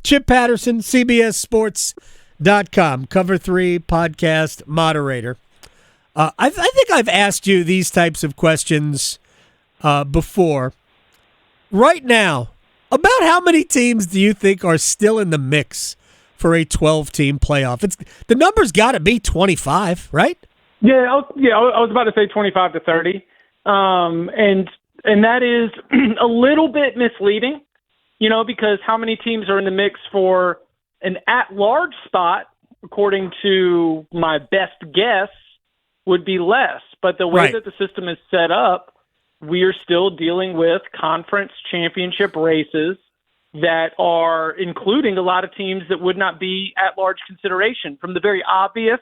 Chip Patterson, CBSSports.com, Cover 3 podcast moderator. I think I've asked you these types of questions before. Right now, about how many teams do you think are still in the mix for a 12-team playoff? The number's got to be 25, right? Yeah, I was about to say 25 to 30, and that is a little bit misleading, because how many teams are in the mix for an at-large spot, according to my best guess, would be less. But the way that the system is set up, we are still dealing with conference championship races that are including a lot of teams that would not be at-large consideration, from the very obvious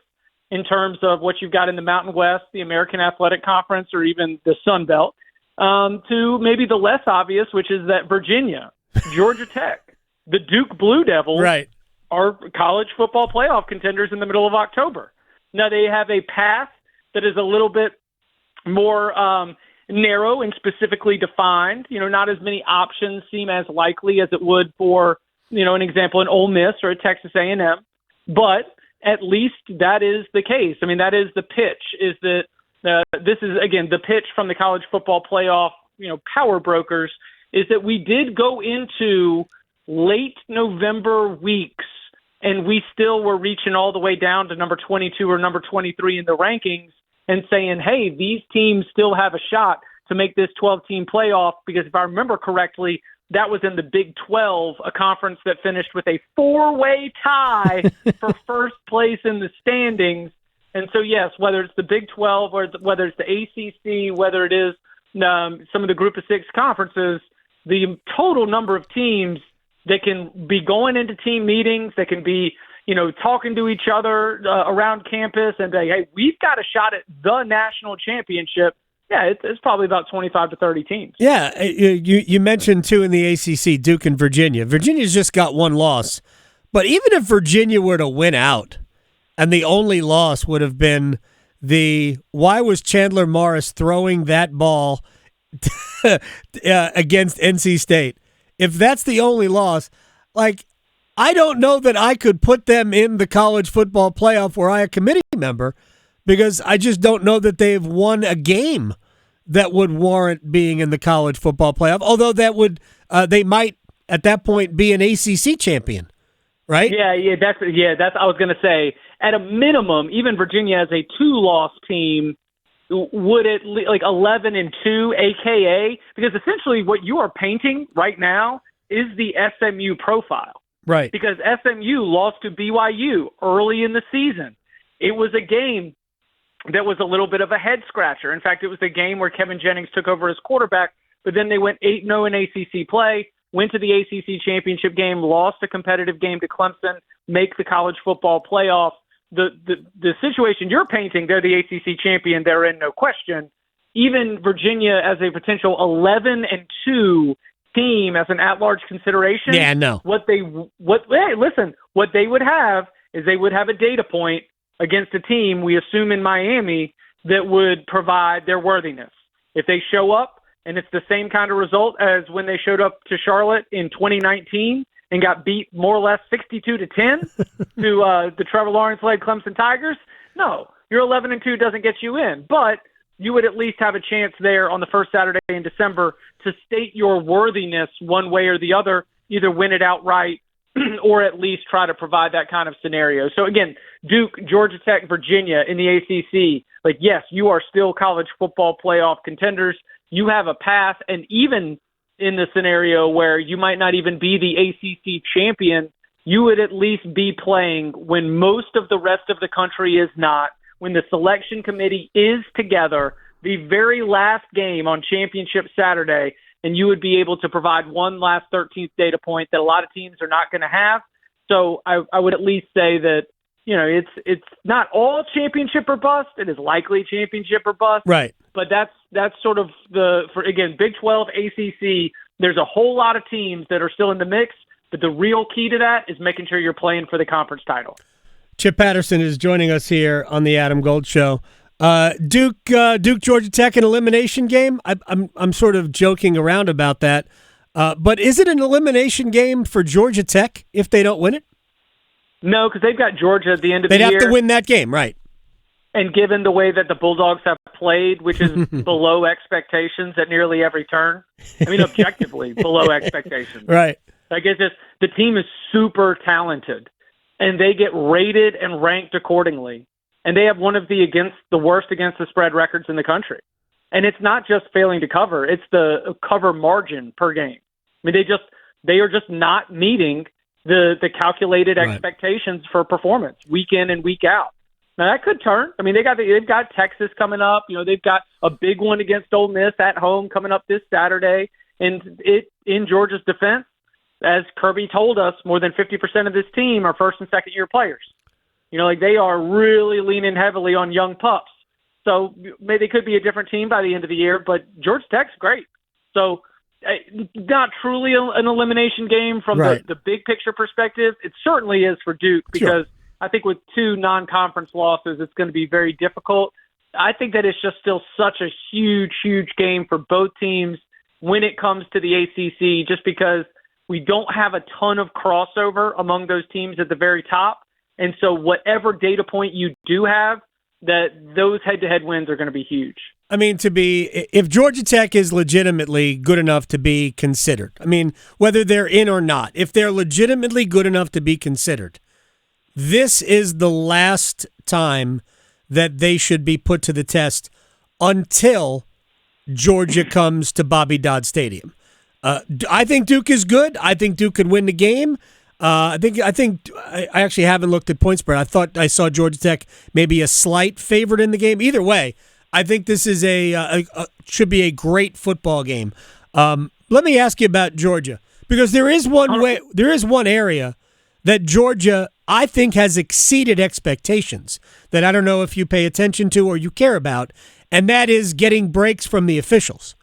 in terms of what you've got in the Mountain West, the American Athletic Conference, or even the Sun Belt, to maybe the less obvious, which is that Virginia, Georgia Tech, the Duke Blue Devils are college football playoff contenders in the middle of October. Now, they have a path that is a little bit more narrow and specifically defined. Not as many options seem as likely as it would for, an example, an Ole Miss or a Texas A&M. But at least that is the case. I mean, that is the pitch, is that this is, again, the pitch from the college football playoff, power brokers, is that we did go into late November weeks and we still were reaching all the way down to number 22 or number 23 in the rankings and saying, hey, these teams still have a shot to make this 12-team playoff, because if I remember correctly, that was in the Big 12, a conference that finished with a 4-way tie for first place in the standings. And so, yes, whether it's the Big 12 or whether it's the ACC, whether it is some of the Group of Six conferences, the total number of teams that can be going into team meetings, that can be, talking to each other around campus and say, hey, we've got a shot at the national championship. Yeah, it's probably about 25 to 30 teams. Yeah, you mentioned, too, in the ACC, Duke and Virginia. Virginia's just got one loss. But even if Virginia were to win out, and the only loss would have been why was Chandler Morris throwing that ball against NC State? If that's the only loss, I don't know that I could put them in the college football playoff were I a committee member, because I just don't know that they've won a game that would warrant being in the college football playoff, although that would they might at that point be an ACC champion, right? That's I was going to say, at a minimum, even Virginia as a 2-loss team would it 11-2, aka, because essentially what you are painting right now is the SMU profile. Right. Because SMU lost to BYU early in the season. It was a game that was a little bit of a head-scratcher. In fact, it was a game where Kevin Jennings took over as quarterback, but then they went 8-0 in ACC play, went to the ACC championship game, lost a competitive game to Clemson, make the college football playoff. The situation you're painting, they're the ACC champion, they're in, no question. Even Virginia as a potential 11-2 team as an at-large consideration. Yeah, no. What they would have is they would have a data point against a team, we assume in Miami, that would provide their worthiness. If they show up and it's the same kind of result as when they showed up to Charlotte in 2019 and got beat more or less 62-10 to the Trevor Lawrence-led Clemson Tigers, no, your 11-2 doesn't get you in. But you would at least have a chance there on the first Saturday in December to state your worthiness one way or the other, either win it outright or at least try to provide that kind of scenario. So again, Duke, Georgia Tech, Virginia in the ACC, yes, you are still college football playoff contenders. You have a path, and even in the scenario where you might not even be the ACC champion, you would at least be playing when most of the rest of the country is not, when the selection committee is together, the very last game on Championship Saturday, and you would be able to provide one last 13th data point that a lot of teams are not going to have. So I would at least say that, it's not all championship or bust. It is likely championship or bust. Right. But that's sort of Big 12, ACC, there's a whole lot of teams that are still in the mix, but the real key to that is making sure you're playing for the conference title. Chip Patterson is joining us here on the Adam Gold Show. Duke, Georgia Tech, an elimination game. I'm sort of joking around about that. But is it an elimination game for Georgia Tech if they don't win it? No, because they've got Georgia at the end of the year. They'd have to win that game, right? And given the way that the Bulldogs have played, which is below expectations at nearly every turn, I mean, objectively below expectations. Right. Like, it's just, the team is super talented, and they get rated and ranked accordingly. And they have one of the worst against the spread records in the country. And it's not just failing to cover; it's the cover margin per game. I mean, they are just not meeting the calculated expectations for performance week in and week out. Now that could turn. I mean, they've got Texas coming up. You know, they've got a big one against Ole Miss at home coming up this Saturday. And in Georgia's defense, as Kirby told us, more than 50% of this team are first and second year players. You know, like, they are really leaning heavily on young pups. So maybe they could be a different team by the end of the year, but Georgia Tech's great. So not truly an elimination game from the big picture perspective. It certainly is for Duke because I think with 2 non-conference losses, it's going to be very difficult. I think that it's just still such a huge, huge game for both teams when it comes to the ACC, just because we don't have a ton of crossover among those teams at the very top. And so whatever data point you do have, that those head-to-head wins are going to be huge. I mean, if Georgia Tech is legitimately good enough to be considered, I mean, whether they're in or not, if they're legitimately good enough to be considered, this is the last time that they should be put to the test until Georgia comes to Bobby Dodd Stadium. I think Duke is good. I think Duke could win the game. I actually haven't looked at point spread. I thought I saw Georgia Tech maybe a slight favorite in the game. Either way, I think this is should be a great football game. Let me ask you about Georgia, because there is one area that Georgia, I think, has exceeded expectations that I don't know if you pay attention to or you care about, and that is getting breaks from the officials.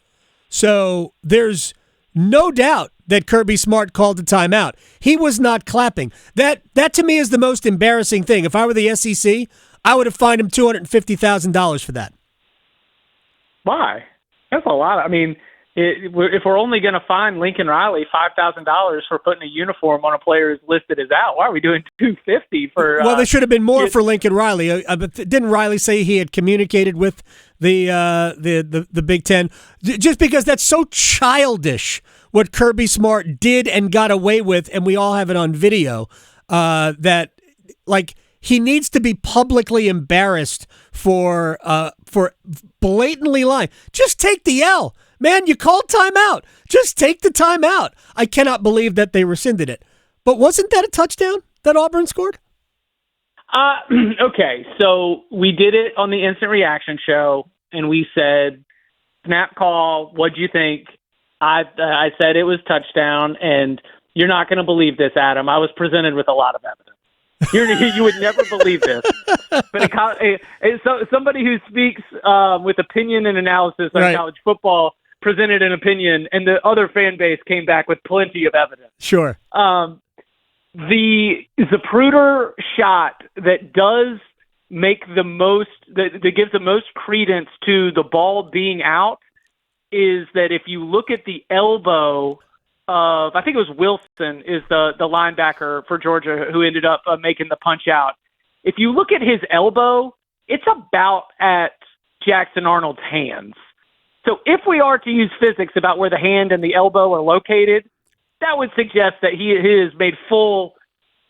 So there's no doubt that Kirby Smart called a timeout. He was not clapping. That to me is the most embarrassing thing. If I were the SEC, I would have fined him $250,000 for that. Why? That's a lot. I mean, if we're only going to fine Lincoln Riley $5,000 for putting a uniform on a player who's listed as out, why are we doing $250 for? Well, there should have been more for Lincoln Riley. But didn't Riley say he had communicated with the Big Ten? Just because that's so childish, what Kirby Smart did and got away with, and we all have it on video. That, like, he needs to be publicly embarrassed for blatantly lying. Just take the L. Man, you called timeout. Just take the timeout. I cannot believe that they rescinded it. But wasn't that a touchdown that Auburn scored? Okay, so we did it on the instant reaction show, and we said, snap call, what'd you think? I said it was touchdown, and you're not going to believe this, Adam. I was presented with a lot of evidence. You would never believe this. But somebody who speaks with opinion and analysis on college football presented an opinion, and the other fan base came back with plenty of evidence. Sure. The Zapruder shot that does make the most, that gives the most credence to the ball being out, is that if you look at the elbow of, I think it was Wilson, is the linebacker for Georgia who ended up making the punch out. If you look at his elbow, it's about at Jackson Arnold's hands. So if we are to use physics about where the hand and the elbow are located, that would suggest that he has made full,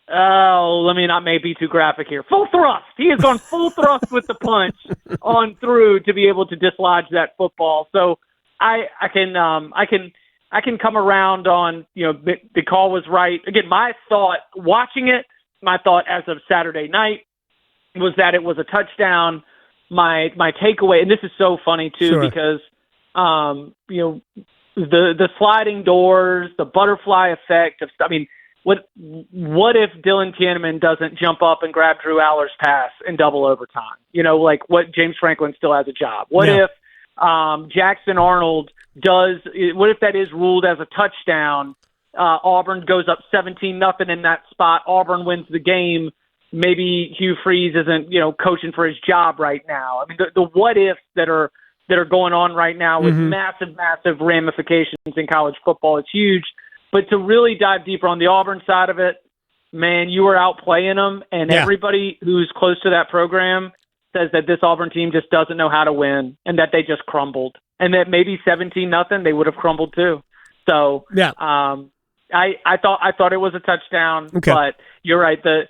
let me not be too graphic here, full thrust. He has gone full thrust with the punch on through to be able to dislodge that football. So I can come around on, the call was right. Again, my thought watching it, my thought as of Saturday night was that it was a touchdown. My takeaway, and this is so funny too, because the sliding doors, the butterfly effect of, what if Dylan Tiananmen doesn't jump up and grab Drew Aller's pass in double overtime? What James Franklin still has a job. What if Jackson Arnold what if that is ruled as a touchdown? Auburn goes up 17-0 in that spot. Auburn wins the game. Maybe Hugh Freeze isn't, coaching for his job right now. The what ifs that are that are going on right now with massive, massive ramifications in college football. It's huge. But to really dive deeper on the Auburn side of it, man, you were outplaying them, and everybody who's close to that program says that this Auburn team just doesn't know how to win and that they just crumbled, and that maybe 17-0 they would have crumbled too. So I thought it was a touchdown, but you're right. The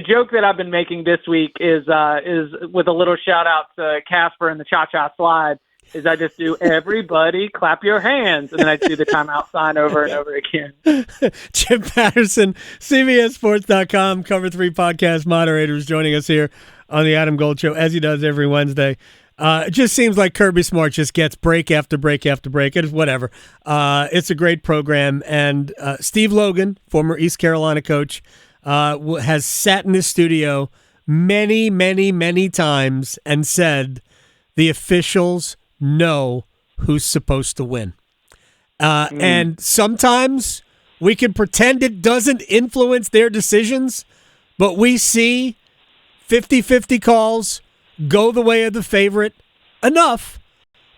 joke that I've been making this week is with a little shout out to Casper and the Cha-Cha Slide. Is I just do everybody clap your hands, and then I do the timeout sign over and over again. Chip Patterson, CBSSports.com, Cover 3 podcast moderators joining us here on the Adam Gold Show, as he does every Wednesday. It just seems like Kirby Smart just gets break after break after break. It's whatever. It's a great program, and Steve Logan, former East Carolina coach, has sat in this studio many, many, many times and said the officials know who's supposed to win. And sometimes we can pretend it doesn't influence their decisions, but we see 50-50 calls go the way of the favorite enough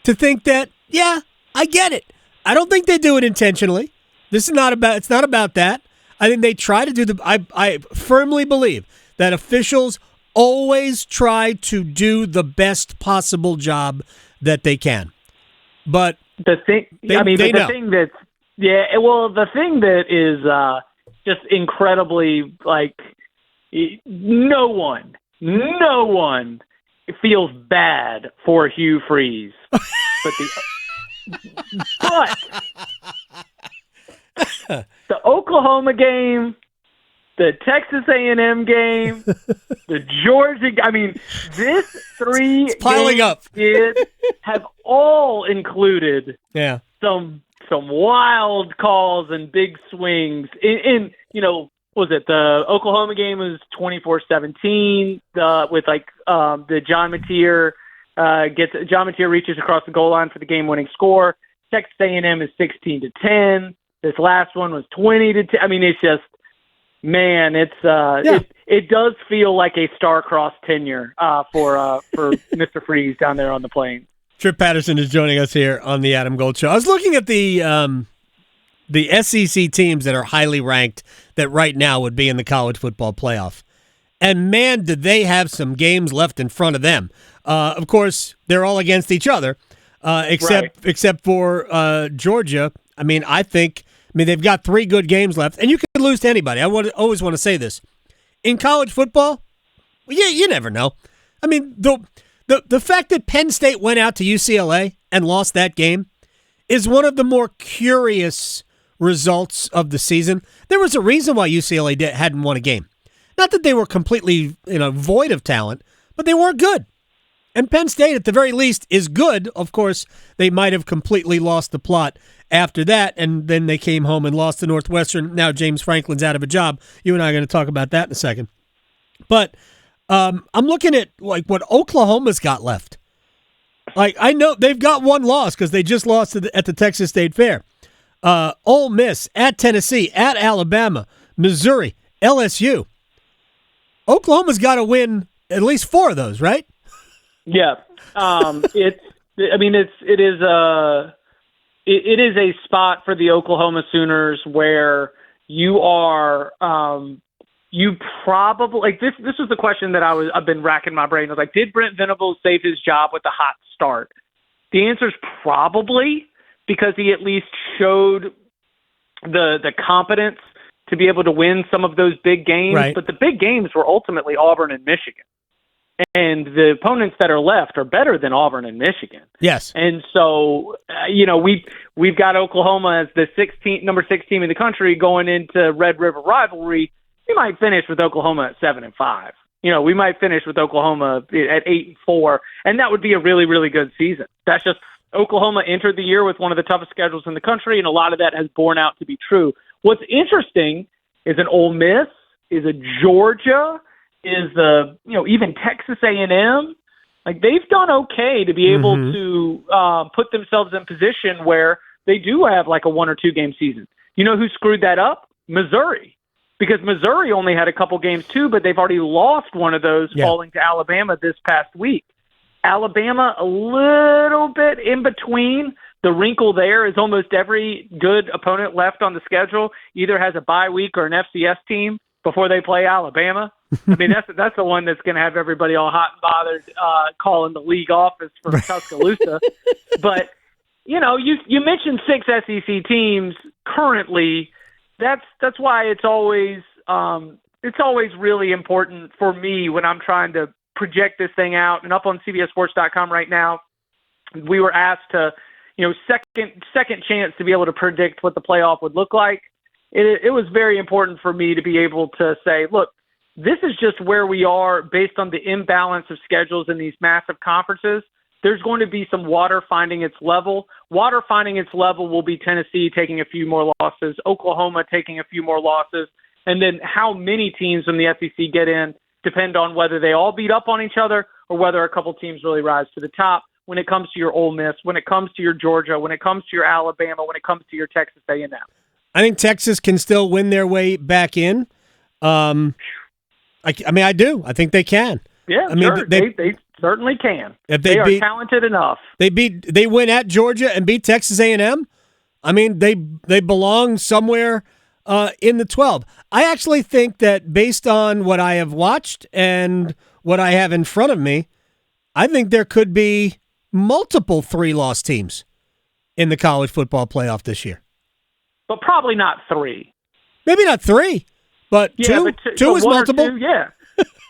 to think that, yeah, I get it. I don't think they do it intentionally. It's not about that. I think they try to do I firmly believe that officials always try to do the best possible job that they can. But the thing that is just incredibly, like, no one feels bad for Hugh Freeze. But the Oklahoma game, the Texas A&M game, the Georgia. I mean, this three it's piling up have all included some wild calls and big swings. In was it the Oklahoma game was 24-17 with the John Mateer John Mateer reaches across the goal line for the game-winning score. Texas A&M is 16-10. This last one was 20-10. I mean, it's just. Man, it does feel like a star-crossed tenure for Mr. Freeze down there on the plane. Trip Patterson is joining us here on the Adam Gold Show. I was looking at the SEC teams that are highly ranked that right now would be in the college football playoff. And, man, did they have some games left in front of them. Of course, they're all against each other, except for Georgia. I mean, they've got 3 good games left, and you could lose to anybody. I always want to say this. In college football, you never know. I mean, the fact that Penn State went out to UCLA and lost that game is one of the more curious results of the season. There was a reason why UCLA hadn't won a game. Not that they were completely void of talent, but they weren't good. And Penn State, at the very least, is good. Of course, they might have completely lost the plot after that, and then they came home and lost to Northwestern. Now James Franklin's out of a job. You and I are going to talk about that in a second. But I'm looking at what Oklahoma's got left. I know they've got one loss because they just lost at the Texas State Fair. Ole Miss, at Tennessee, at Alabama, Missouri, LSU. Oklahoma's got to win at least 4 of those, right? Yeah, it is a spot for the Oklahoma Sooners where you are you probably this was the question that I've been racking my brain. I was like, did Brent Venables save his job with a hot start? The answer is probably, because he at least showed the competence to be able to win some of those big games. Right. But the big games were ultimately Auburn and Michigan. And the opponents that are left are better than Auburn and Michigan. Yes. And so, we've got Oklahoma as the number 6 team in the country going into Red River rivalry. We might finish with Oklahoma at 7-5. We might finish with Oklahoma at 8-4, and that would be a really, really good season. That's just Oklahoma entered the year with one of the toughest schedules in the country, and a lot of that has borne out to be true. What's interesting is an Ole Miss, is a Georgia, is even Texas A&M. Like, they've done okay to be able to put themselves in position where they do have like a 1 or 2 game season. You know who screwed that up? Missouri. Because Missouri only had a couple games too, but they've already lost one of those, falling to Alabama this past week. Alabama a little bit in between. The wrinkle there is almost every good opponent left on the schedule either has a bye week or an FCS team before they play Alabama. I mean, that's the one that's going to have everybody all hot and bothered calling the league office from Tuscaloosa. But, you mentioned 6 SEC teams currently. That's why it's always really important for me when I'm trying to project this thing out. And up on CBSSports.com right now, we were asked to, second chance to be able to predict what the playoff would look like. It was very important for me to be able to say, look, this is just where we are based on the imbalance of schedules in these massive conferences. There's going to be some water finding its level. Water finding its level will be Tennessee taking a few more losses, Oklahoma taking a few more losses, and then how many teams from the SEC get in depend on whether they all beat up on each other or whether a couple teams really rise to the top when it comes to your Ole Miss, when it comes to your Georgia, when it comes to your Alabama, when it comes to your Texas A&M. I think Texas can still win their way back in. I do. I think they can. Yeah, sure. They certainly can. If they are talented enough. They win at Georgia and beat Texas A&M. I mean, they belong somewhere in the 12. I actually think that based on what I have watched and what I have in front of me, I think there could be multiple 3-loss teams in the college football playoff this year. But probably not 3. Maybe not 3, but two. Two is multiple. Two, yeah,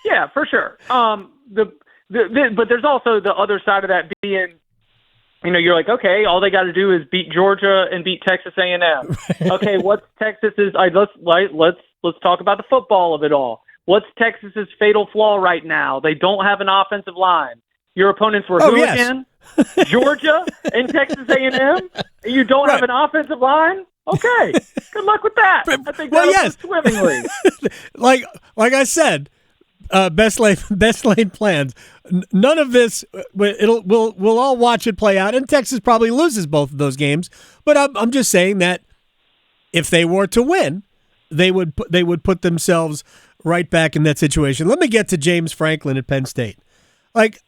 yeah, for sure. But there's also the other side of that being, you're like, okay, all they got to do is beat Georgia and beat Texas A&M. Okay, what's Texas's? Let's talk about the football of it all. What's Texas's fatal flaw right now? They don't have an offensive line. Your opponents were who again? Georgia and Texas A&M. And you don't have an offensive line. Okay, good luck with that. I think that'll go swimmingly. like I said, best laid plans. None of this. We'll all watch it play out, and Texas probably loses both of those games. But I'm just saying that if they were to win, they would put themselves right back in that situation. Let me get to James Franklin at Penn State. Like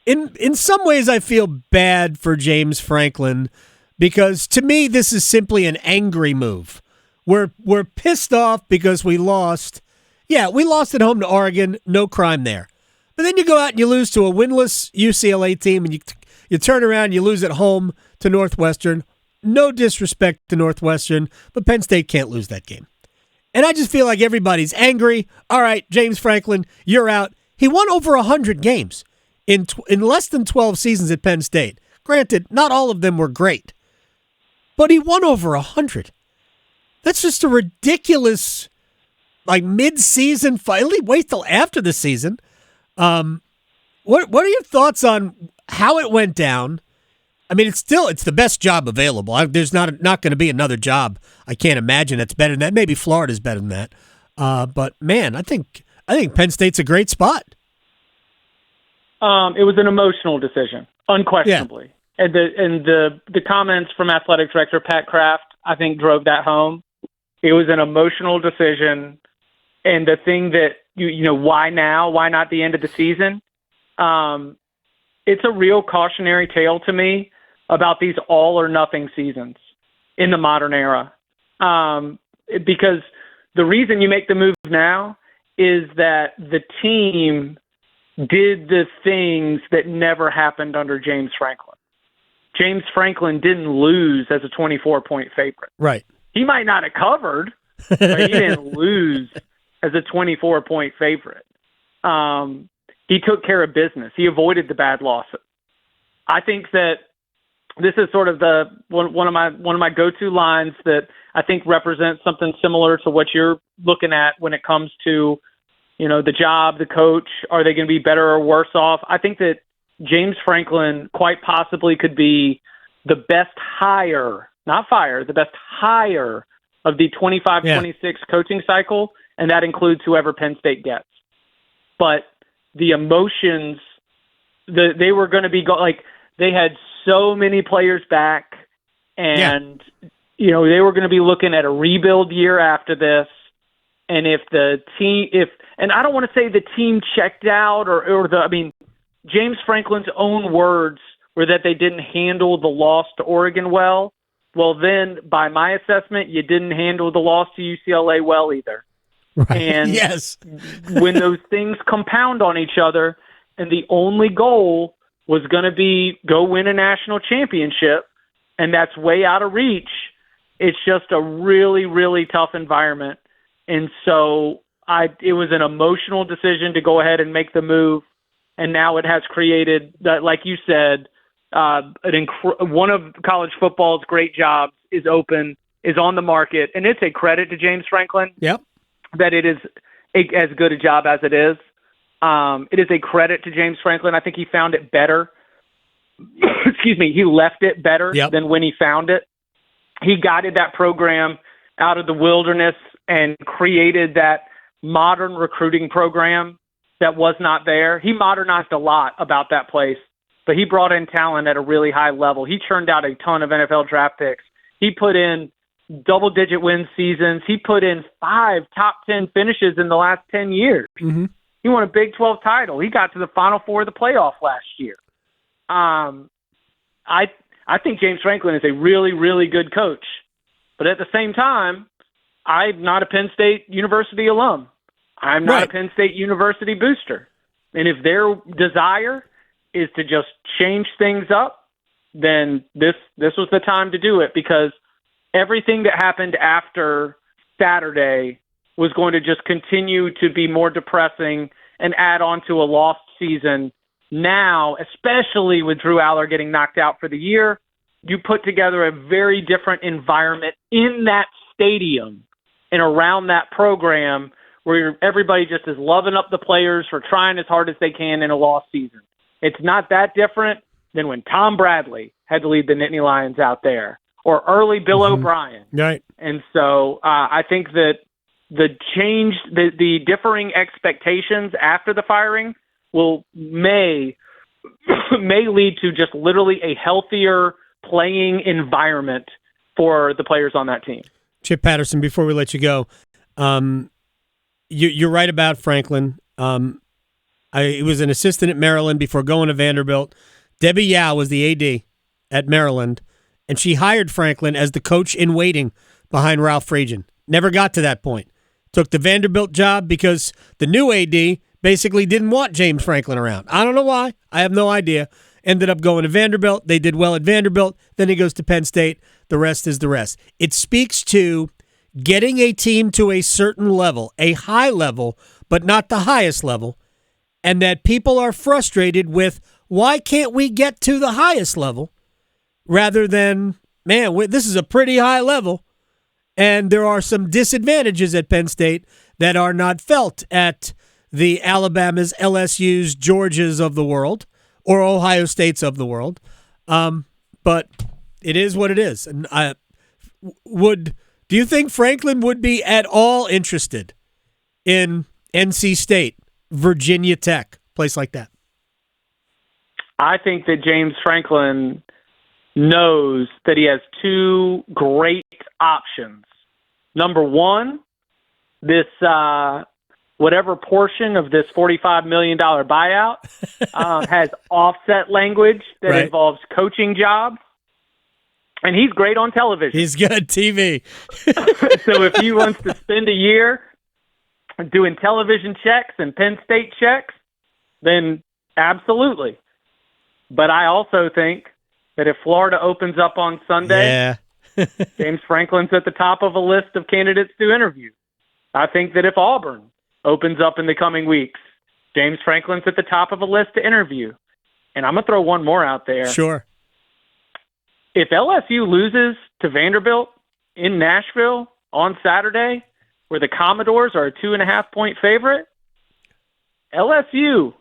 in some ways, I feel bad for James Franklin. Because to me, this is simply an angry move. We're pissed off because we lost. Yeah, we lost at home to Oregon. No crime there. But then you go out and you lose to a winless UCLA team, and you turn around and you lose at home to Northwestern. No disrespect to Northwestern, but Penn State can't lose that game. And I just feel like everybody's angry. All right, James Franklin, you're out. He won over 100 games in less than 12 seasons at Penn State. Granted, not all of them were great. But he won over 100. That's just a ridiculous, mid-season. Finally, wait till after the season. What are your thoughts on how it went down? I mean, it's the best job available. There's not going to be another job. I can't imagine that's better than that. Maybe Florida's better than that. But man, I think Penn State's a great spot. It was an emotional decision, unquestionably. Yeah. And the comments from athletic director Pat Kraft, I think, drove that home. It was an emotional decision, and the thing that why now? Why not the end of the season? It's a real cautionary tale to me about these all or nothing seasons in the modern era, because the reason you make the move now is that the team did the things that never happened under James Franklin. James Franklin didn't lose as a 24-point favorite. Right. He might not have covered, but he didn't lose as a 24-point favorite. He took care of business. He avoided the bad losses. I think that this is sort of one of my go-to lines that I think represents something similar to what you're looking at when it comes to, the job, the coach. Are they going to be better or worse off? I think that James Franklin quite possibly could be the best hire, not fire, the best hire of the 25-26 coaching cycle, and that includes whoever Penn State gets. But the emotions, they were going to be they had so many players back, and they were going to be looking at a rebuild year after this. And if the team, and I don't want to say the team checked out James Franklin's own words were that they didn't handle the loss to Oregon well. Well, then, by my assessment, you didn't handle the loss to UCLA well either. Right. And yes. when those things compound on each other, and the only goal was going to be go win a national championship, and that's way out of reach, it's just a really, really tough environment. And so it was an emotional decision to go ahead and make the move, and now it has created, like you said, one of college football's great jobs is on the market, and it's a credit to James Franklin. Yep. That it is as good a job as it is. It is a credit to James Franklin. I think he found it better. Excuse me. He left it better than when he found it. He guided that program out of the wilderness and created that modern recruiting program that was not there. He modernized a lot about that place, but he brought in talent at a really high level. He churned out a ton of NFL draft picks. He put in double-digit win seasons. He put in 5 top 10 finishes in the last 10 years. Mm-hmm. He won a Big 12 title. He got to the Final Four of the playoff last year. I think James Franklin is a really, really good coach. But at the same time, I'm not a Penn State University alum. I'm not a Penn State University booster. And if their desire is to just change things up, then this was the time to do it, because everything that happened after Saturday was going to just continue to be more depressing and add on to a lost season. Now, especially with Drew Aller getting knocked out for the year, you put together a very different environment in that stadium and around that program where everybody just is loving up the players for trying as hard as they can in a lost season. It's not that different than when Tom Bradley had to lead the Nittany Lions out there, or early Bill O'Brien. Right. And so I think that the differing expectations after the firing may lead to just literally a healthier playing environment for the players on that team. Chip Patterson, before we let you go, you're right about Franklin. He was an assistant at Maryland before going to Vanderbilt. Debbie Yao was the AD at Maryland, and she hired Franklin as the coach in waiting behind Ralph Friedgen. Never got to that point. Took the Vanderbilt job because the new AD basically didn't want James Franklin around. I don't know why. I have no idea. Ended up going to Vanderbilt. They did well at Vanderbilt. Then he goes to Penn State. The rest is the rest. It speaks to getting a team to a certain level, a high level, but not the highest level, and that people are frustrated with, why can't we get to the highest level, rather than, man, this is a pretty high level, and there are some disadvantages at Penn State that are not felt at the Alabamas, LSUs, Georgias of the world, or Ohio States of the world. But it is what it is. And do you think Franklin would be at all interested in NC State, Virginia Tech, place like that? I think that James Franklin knows that he has 2 great options. Number one, this whatever portion of this $45 million buyout has offset language that involves coaching jobs. And he's great on television. He's good TV. So if he wants to spend a year doing television checks and Penn State checks, then absolutely. But I also think that if Florida opens up on Sunday, James Franklin's at the top of a list of candidates to interview. I think that if Auburn opens up in the coming weeks, James Franklin's at the top of a list to interview. And I'm going to throw one more out there. Sure. If LSU loses to Vanderbilt in Nashville on Saturday, where the Commodores are a 2.5-point favorite, LSU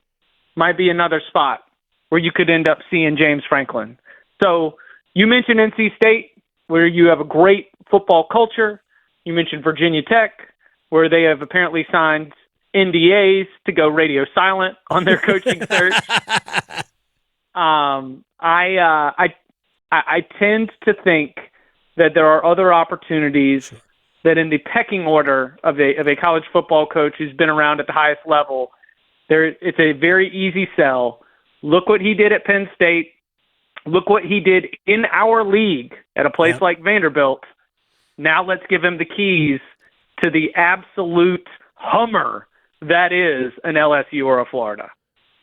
might be another spot where you could end up seeing James Franklin. So you mentioned NC State, where you have a great football culture. You mentioned Virginia Tech, where they have apparently signed NDAs to go radio silent on their coaching search. I tend to think that there are other opportunities that, in the pecking order of a college football coach who's been around at the highest level, it's a very easy sell Look what he did at Penn State. Look what he did in our league at a place like Vanderbilt. Now let's give him the keys to the absolute hummer that is an LSU or a Florida.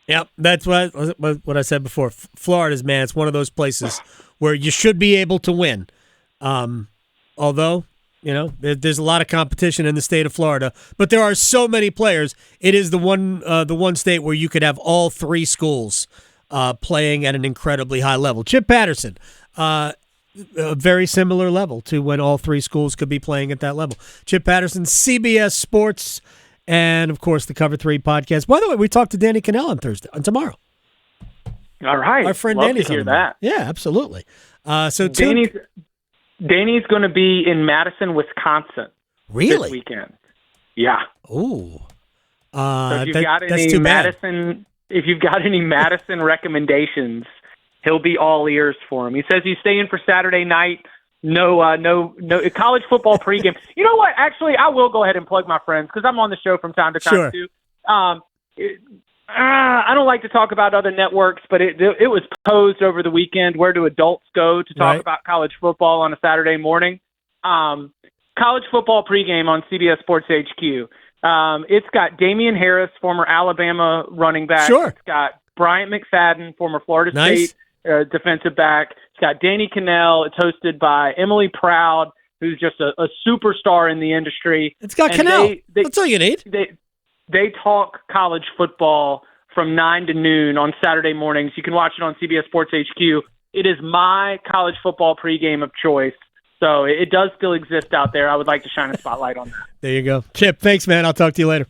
Yep, that's what I said before. Florida's, man, it's one of those places where you should be able to win. Although, there's a lot of competition in the state of Florida, but there are so many players. It is the one state where you could have all three schools playing at an incredibly high level. Chip Patterson, a very similar level to when all three schools could be playing at that level. Chip Patterson, CBS Sports, and, of course, the Cover 3 podcast. By the way, we talked to Danny Cannell on tomorrow. All right. Our friend Love Danny's to hear on that. Yeah, absolutely. So Danny's going to be in Madison, Wisconsin really? This weekend. Yeah. Ooh. So if you've got any Madison recommendations, he'll be all ears for him. He says he's staying for Saturday night. No college football pregame. You know what? Actually, I will go ahead and plug my friends because I'm on the show from time to time too. I don't like to talk about other networks, but it was posed over the weekend. Where do adults go to talk about college football on a Saturday morning? College football pregame on CBS Sports HQ. It's got Damian Harris, former Alabama running back. Sure. It's got Bryant McFadden, former Florida State defensive back. It's got Danny Cannell. It's hosted by Emily Proud, who's just a superstar in the industry. It's got Cannell. That's all you need. They talk college football from 9 to noon on Saturday mornings. You can watch it on CBS Sports HQ. It is my college football pregame of choice. So it does still exist out there. I would like to shine a spotlight on that. There you go. Chip, thanks, man. I'll talk to you later.